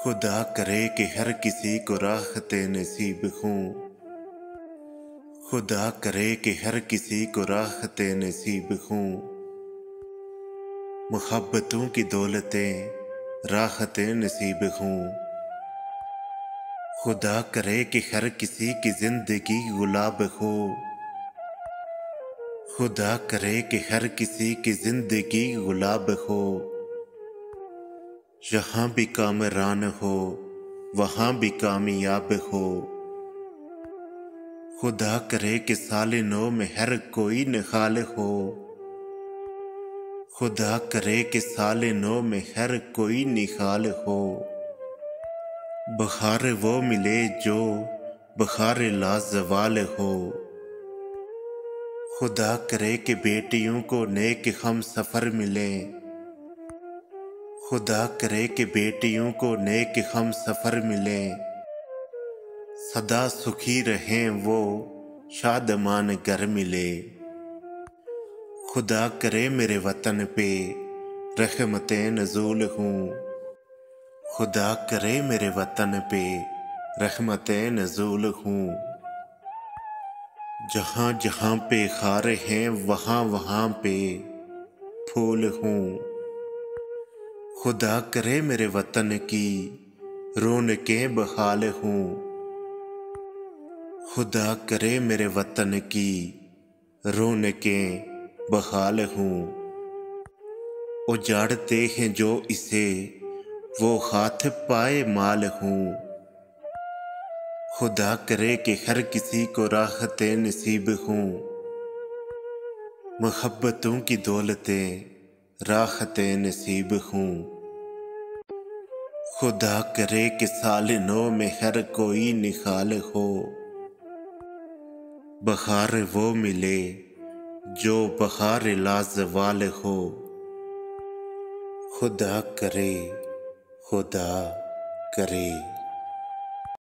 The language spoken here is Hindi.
खुदा करे कि हर किसी को राहते नसीब हों। खुदा करे कि हर किसी को राहते नसीब हों। मुहब्बतों की दौलतें राहते नसीब हों। खुदा करे कि हर किसी की जिंदगी गुलाब हो। खुदा करे कि हर किसी की जिंदगी गुलाब हो। जहाँ भी कामरान हो वहाँ भी कामयाब हो। खुदा करे कि साले नौ में हर कोई निहाल हो। खुदा करे कि साले नौ में हर कोई निहाल हो। बहार वो मिले जो बहार लाजवाल हो। खुदा करे कि बेटियों को नेक हम सफ़र मिले। खुदा करे कि बेटियों को नेक हम सफ़र मिले। सदा सुखी रहें वो शादमान घर मिले। खुदा करे मेरे वतन पे रहमतें नज़ूल हों। खुदा करे मेरे वतन पे रहमतें नज़ूल हों। जहाँ जहाँ पे खार हैं वहाँ वहाँ पे फूल हों। खुदा करे मेरे वतन की रौनकें बहाल हों। खुदा करे मेरे वतन की रौनकें बहाल हों। उजाड़ते हैं जो इसे वो हाथ पाए माल हों। खुदा करे कि हर किसी को राहतें नसीब हों। मुहब्बतों की दौलतें राहतें नसीब हों। खुदा करे कि साल नौ में हर कोई निहाल हो। बहार वो मिले जो बहार लाजवाल हो। खुदा करे, खुदा करे।